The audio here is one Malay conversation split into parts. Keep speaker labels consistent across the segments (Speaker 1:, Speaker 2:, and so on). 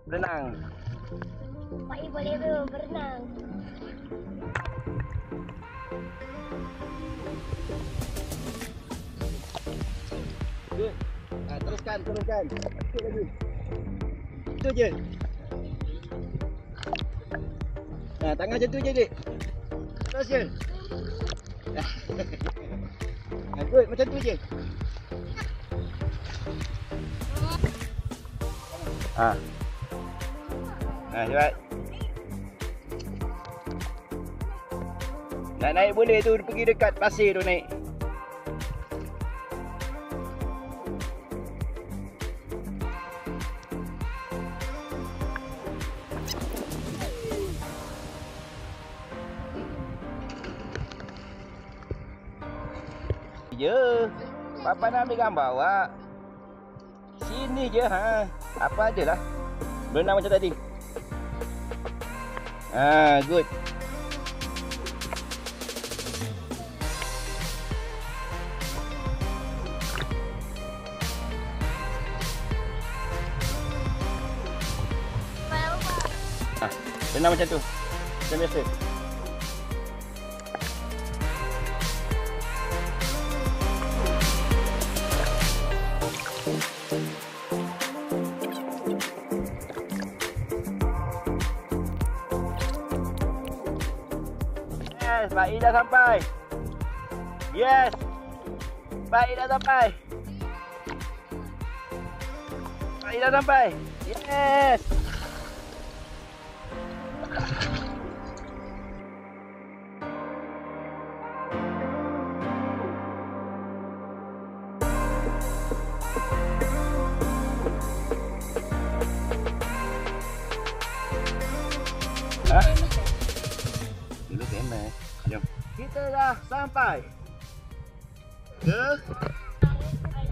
Speaker 1: berenang.
Speaker 2: Pak I boleh berenang.
Speaker 1: Good. Teruskan. Sikit lagi. Itu je. Tangan macam tu je, Dik. Terus je. Good, macam tu je. Cepat. Nak naik boleh tu, pergi dekat pasir tu naik. Je. Papa nak ambil gambar awak. Sini je Apa ajalah. Berenang macam tadi. Good. Berenang macam tu. Macam biasa. Yes, Pak I dah sampai. Yes. Pak I dah sampai. Pak I dah sampai. Yes. Dulu famous. Jom. Kita dah sampai ke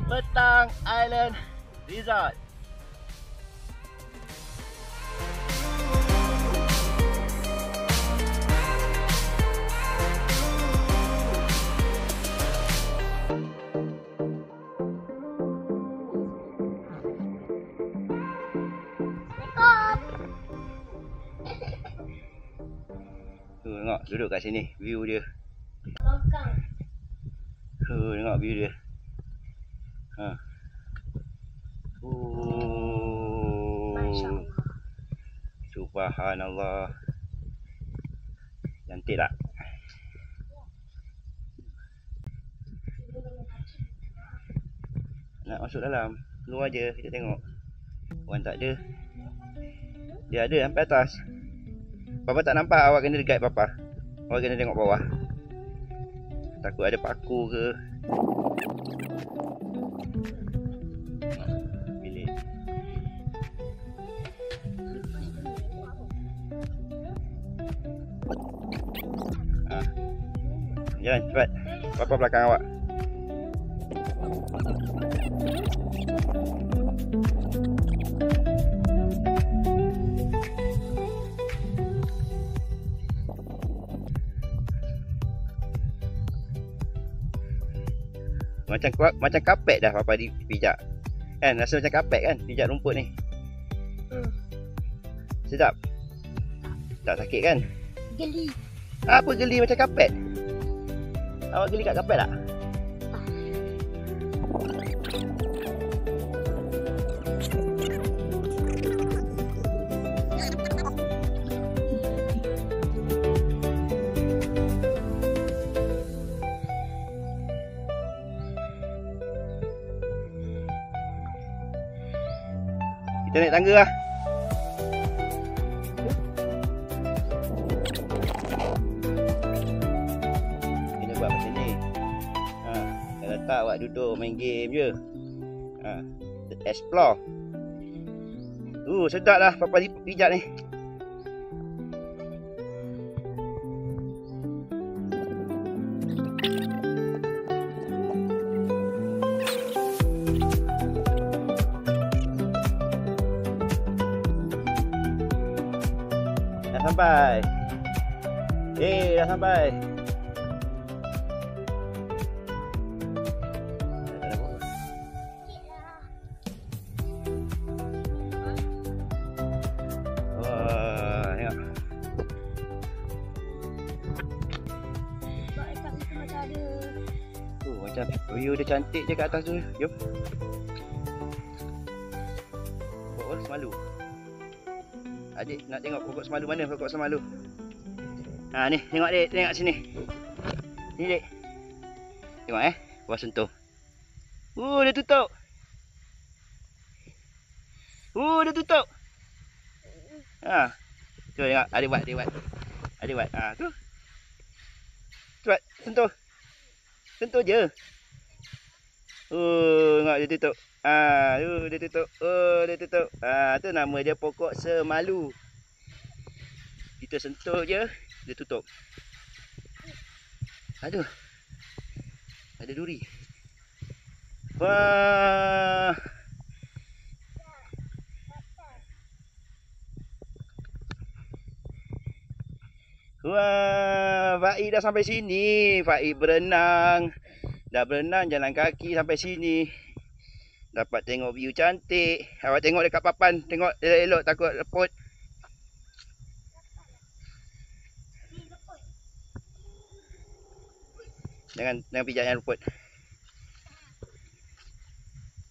Speaker 1: Petang Island Resort. Tengok, duduk kat sini, view dia. Tengok view dia. Subhanallah. Cantik tak? Nak masuk dalam, keluar je, kita tengok. Orang tak ada. Dia ada sampai atas. Papa tak nampak, awak kena guide Papa. Awak kena tengok bawah. Takut ada paku ke. Pilih. Jalan cepat. Papa belakang awak. Macam kapet dah Papa dipijak. Kan rasa macam kapet kan pijak rumput ni. Sedap. Tak sakit kan?
Speaker 2: Geli.
Speaker 1: Apa geli macam kapet? Awak geli kat kapet tak? Kita naik tangga lah. Kena buat macam ni. Dah letak awak duduk main game je. Explore. Sedap lah Papa pijak ni. Sampai. Dah sampai. Macam view dia cantik je kat atas tu. Jom. Pokok semalu. Adik nak tengok pokok semalu mana? Pokok semalu. Ha ni, tengok dek, tengok sini. Ni dek. Tengok buah sentuh. Dia tutup. Dia tutup. Ha. Tu tengok, adik buat. Adik buat. Ha tu. Buat, sentuh. Sentuh je. Tengok dia tutup. Dia tutup. Dia tutup. Tu nama dia pokok semalu. Kita sentuh je, dia tutup. Aduh. Ada duri. Wah. Wah, Faik dah sampai sini. Faik berenang. Dah berenang jalan kaki sampai sini. Dapat tengok view cantik. Awak tengok dekat papan. Tengok elok-elok takut leput. Jangan pijak yang leput.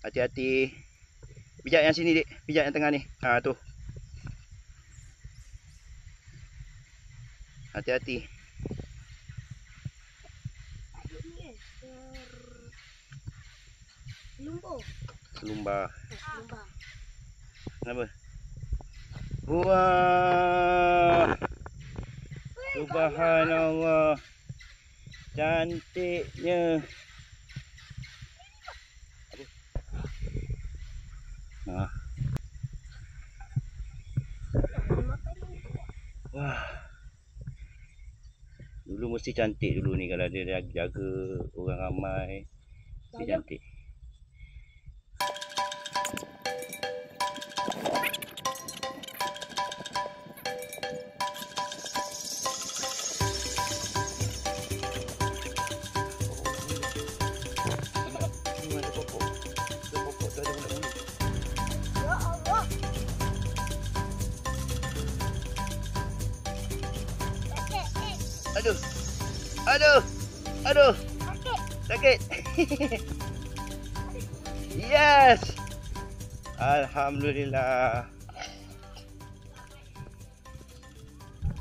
Speaker 1: Hati-hati. Pijak yang sini dik. Pijak yang tengah ni. Tu. Hati-hati. Selumbar. Kenapa? Wah. Subhanallah. Cantiknya. Wah. Dulu mesti cantik dulu ni kalau dia jaga orang ramai. Mesti cantik. Aduh. Sakit. Yes. Alhamdulillah.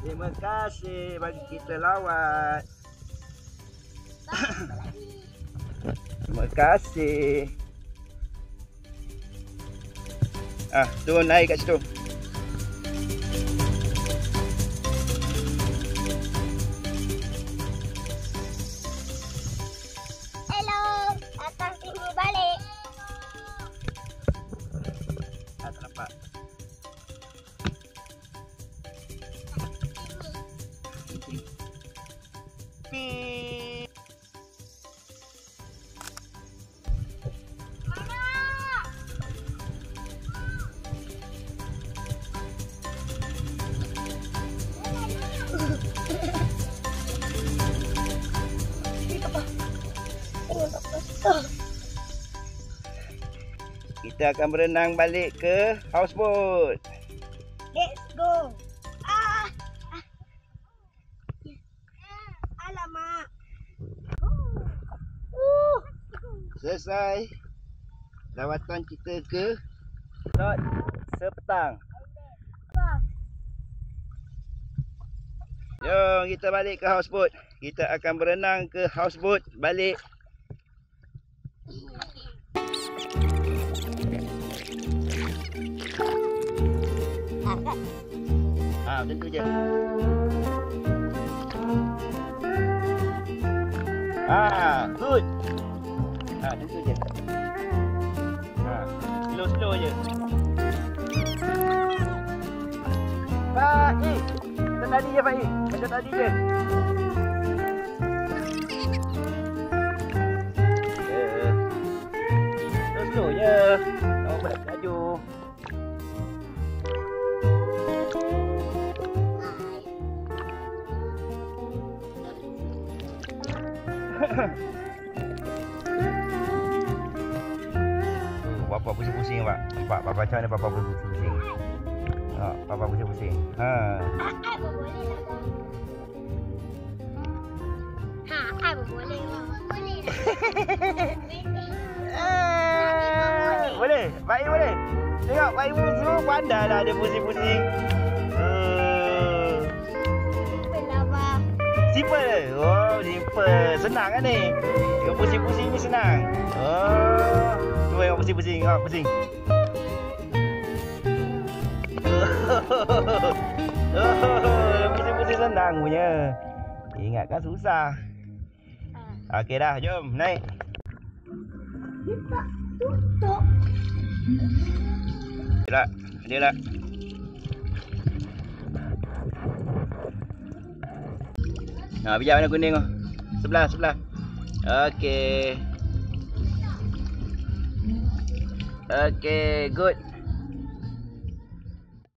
Speaker 1: Terima kasih bagi kita lawat. Terima kasih. Turun naik kat situ. Kita akan berenang balik ke houseboat.
Speaker 2: Let's go. Alamak.
Speaker 1: Selesai lawatan kita ke Lot Sepetang. Jom kita balik ke houseboat. Kita akan berenang ke houseboat balik. Macam tu je. Good. Macam tu je. Slow je. Faik. Macam tadi je Faik. Macam tadi je. Slow je. Awak boleh laju. Papa pusing-pusing pak. Nampak papa macam mana papa pusing-pusing. Papa pusing-pusing.
Speaker 2: Boleh lah. Boleh lah. boleh.
Speaker 1: Boleh? Baik boleh? Tengok Pak Ibu semua pandai lah dia pusing-pusing.
Speaker 2: Kenapa?
Speaker 1: Simple. Oh, simple. Senang kan ni? Tengok pusing-pusing ni senang. Oh. Cuba tengok pusing-pusing. Tengok pusing. Oh, pusing-pusing senang punya. Ingatkan susah. Okey dah, jom naik.
Speaker 2: Dia tak tutup.
Speaker 1: Dia lah. Nah, bijak mana kuning tu? Sebelah. Okey. Okey, good.